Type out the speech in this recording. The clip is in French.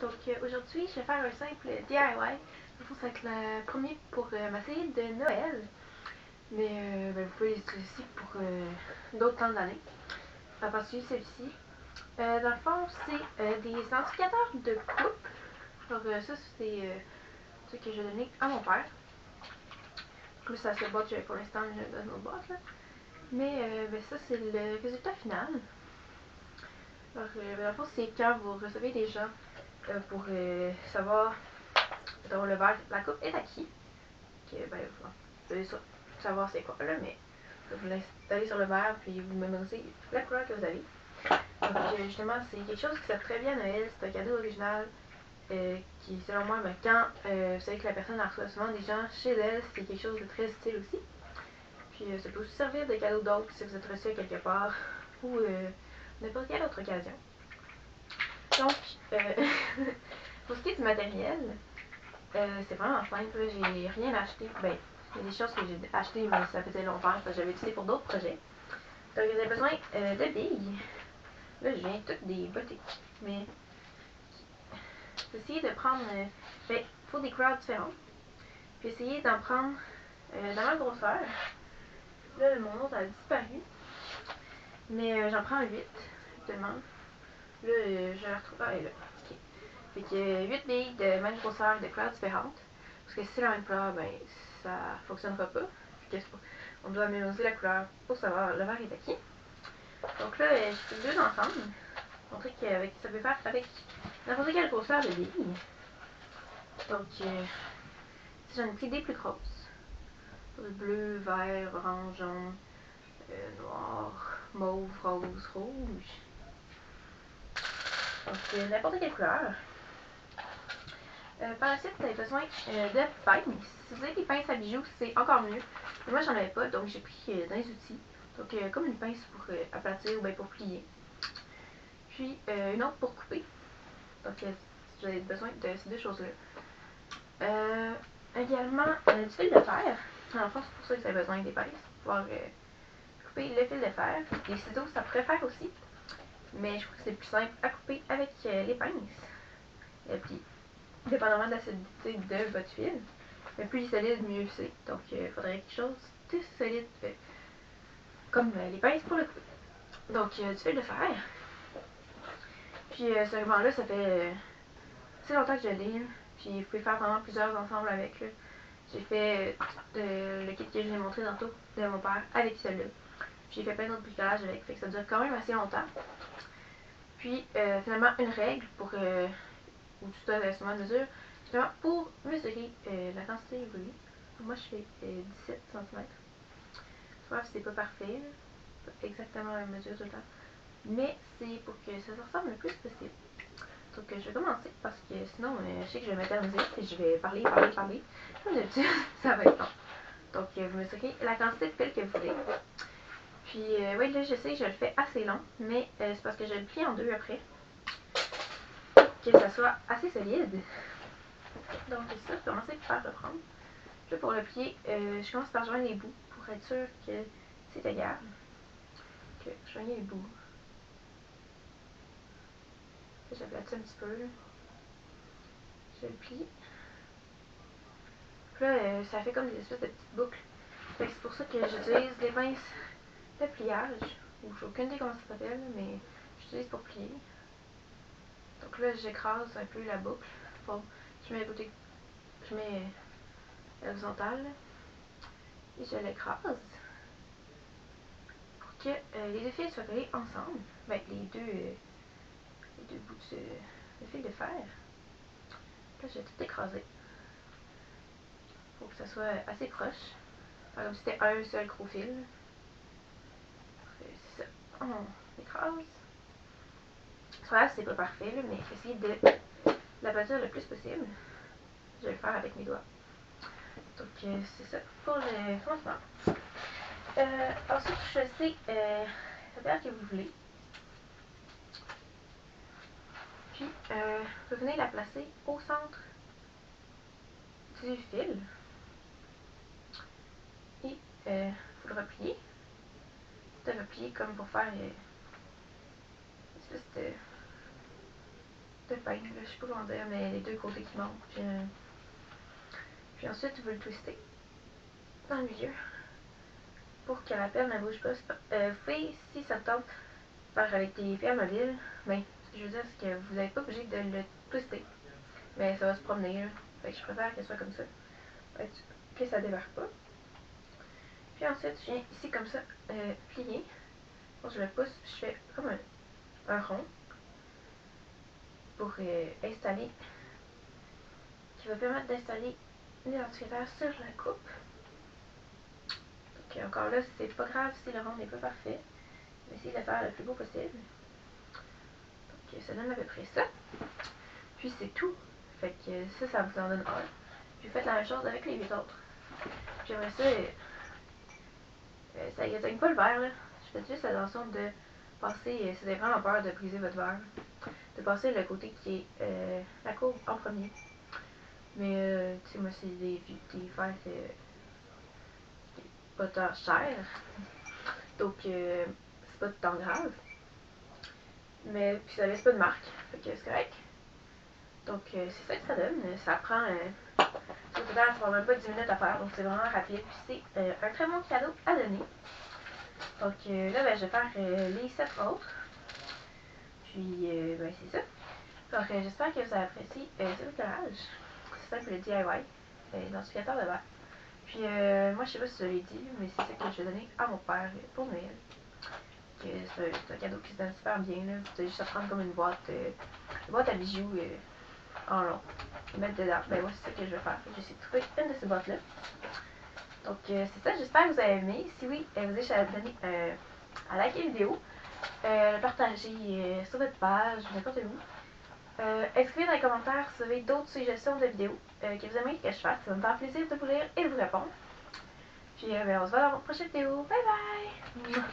Donc aujourd'hui, je vais faire un simple DIY. Ça va être le premier pour ma série de Noël. Mais vous pouvez les utiliser aussi pour d'autres temps de l'année. En particulier celui-ci. Dans le fond, c'est des indicateurs de coupe. Alors ça, c'est ce que je vais donner à mon père. Plus ça se boîte, pour l'instant, je donne une boîte. Là. Mais ça, c'est le résultat final. Alors, dans le fond, c'est quand vous recevez des gens pour savoir dans le verre, la coupe est à qui. Que, vous allez savoir c'est quoi là, mais vous l'installez sur le verre puis vous mémorisez la couleur que vous avez. Donc justement, c'est quelque chose qui sert très bien à Noël, c'est un cadeau original qui, selon moi, quand vous savez que la personne en reçoit souvent des gens chez elle, c'est quelque chose de très utile aussi. Puis ça peut aussi servir de cadeau d'autres si vous êtes reçu à quelque part ou n'importe quelle autre occasion. Donc, pour ce qui est du matériel, c'est vraiment simple, j'ai rien acheté. Ben, il y a des choses que j'ai achetées, mais ça faisait longtemps parce que j'avais utilisé pour d'autres projets. Donc, j'ai besoin de billes. Là, je viens toutes des boutiques. Mais, j'ai essayé de prendre. Ben, il faut des couleurs différentes. Puis, essayer d'en prendre dans ma grosseur. Là, mon autre a disparu. Mais j'en prends 8, actuellement. Là, je la retrouve. Ah, elle est là. Ok. Fait que 8 billes de même grosseur, de couleurs différentes. Parce que si c'est la même couleur, ben ça fonctionnera pas. On doit mémoriser la couleur pour savoir le verre est à qui. Donc là, j'ai fait deux ensemble. Montrer que ça peut faire avec n'importe quelle grosseur de billes. Donc, si j'en ai pris des plus grosses. Bleu, vert, orange, jaune, noir, mauve, rose, rouge. Donc, n'importe quelle couleur. Par la suite, vous avez besoin de pinces. Si vous avez des pinces à bijoux, c'est encore mieux. Mais moi, j'en avais pas, donc j'ai pris dans les outils. Donc, comme une pince pour aplatir ou bien pour plier. Puis, une autre pour couper. Donc, vous avez besoin de ces deux choses-là. Également, du fil de fer. En fait, c'est pour ça que vous avez besoin des pinces. Pour pouvoir couper le fil de fer. Les ciseaux, ça pourrait faire aussi. Mais je trouve que c'est plus simple à couper avec les pinces. Et puis, dépendamment de la solidité de votre fil. Mais plus il est solide, mieux c'est. Donc, il faudrait quelque chose de solide comme les pinces pour le couper. Donc, du fil de fer. Puis, ce ruban-là, ça fait assez longtemps que je l'ai. Puis, vous pouvez faire vraiment plusieurs ensemble avec. J'ai fait le kit que je vous ai montré tantôt de mon père avec celui-là. Puis, j'ai fait plein d'autres bricolages avec. Fait que ça dure quand même assez longtemps. Puis, finalement, une règle pour, ou tout un instrument de mesure, justement pour mesurer la quantité que vous voulez. Moi, je fais 17 cm. Bref, c'est pas parfait, pas exactement la même mesure tout le temps. Mais c'est pour que ça se ressemble le plus possible. Donc, je vais commencer parce que sinon, je sais que je vais m'éterniser et je vais parler. Comme d'habitude, ça va être long. Donc, vous mesurez la quantité de fil que vous voulez. Puis, oui, là, je sais que je le fais assez long, mais c'est parce que je le plie en deux après. Que ça soit assez solide. Donc, c'est ça, je vais commencer par le prendre. Puis, pour le plier, je commence par joindre les bouts pour être sûr que c'est égal. Donc, je joigne les bouts. J'aplatis un petit peu. Là. Je le plie. Puis là, ça fait comme des espèces de petites boucles. Fait que c'est pour ça que j'utilise des pinces de pliage. Ou j'ai aucune idée comment ça s'appelle, mais j'utilise pour plier. Donc là, j'écrase un peu la boucle. Bon, je mets l'horizontale et je l'écrase pour que les deux fils soient collés ensemble. Ben, les deux bouts de fil de fer. Là, je vais tout écraser pour que ça soit assez proche. Enfin, comme si c'était un seul gros fil. C'est ça. On écrase. Soit c'est pas parfait, là, mais essayez de l'aplatir le plus possible. Je vais le faire avec mes doigts. Donc, c'est ça pour le commencement. Ensuite, vous choisissez la paire que vous voulez. Puis, vous venez la placer au centre du fil. Et vous le repliez. Vous le repliez comme pour faire une espèce de peindre, je sais pas comment dire, mais les deux côtés qui manquent. Puis ensuite, vous le twistez dans le milieu pour que la perle ne bouge pas. Vous pouvez, si ça te tente, faire avec des pierres mobiles, ben, ce que je veux dire, c'est que vous n'êtes pas obligé de le twister. Mais ça va se promener, là. Fait que je préfère que ce soit comme ça. Fait que ça débarque pas. Puis ensuite, je viens ici comme ça, plier. Bon, je le pousse, je fais comme un rond pour installer, qui va permettre d'installer l'identificateur sur la coupe. Donc encore là, c'est pas grave si le rond n'est pas parfait. Je vais essayer de le faire le plus beau possible. Donc ça donne à peu près ça. Puis c'est tout. Fait que ça vous en donne un. Puis faites la même chose avec les 8 autres. Puis après ça, ça éteigne pas le verre là. Je fais juste attention de passer, si vous avez vraiment peur de briser votre verre, de passer le côté qui est la courbe en premier. Mais tu sais, moi c'est des verres pas tant chers. Donc c'est pas tant grave. Mais puis ça laisse pas de marque. Fait que c'est correct. Donc c'est ça que ça donne. Ça prend ça prend même pas 10 minutes à faire, donc c'est vraiment rapide. Puis c'est un très bon cadeau à donner. Donc là, ben, je vais faire les 7 autres. Puis ben, c'est ça. Donc j'espère que vous avez apprécié ce bricolage. C'est simple, le DIY, l'identificateur de verre. Puis moi, je sais pas si je l'ai dit, mais c'est ça que je vais donner à mon père pour Noël. C'est un cadeau qui se donne super bien. Là. Vous avez juste à prendre comme une boîte à bijoux en long. Mettre dedans. Ben moi, c'est ça que je vais faire. J'ai essayé de trouver une de ces boîtes-là. Donc c'est ça, j'espère que vous avez aimé. Si oui, vous avez à donner à liker la vidéo, le partager sur votre page, n'importe où. Écrivez dans les commentaires si vous avez d'autres suggestions de vidéos que vous aimeriez que je fasse. Ça va me faire plaisir de vous lire et de vous répondre. Puis ben, on se voit dans la prochaine vidéo. Bye bye!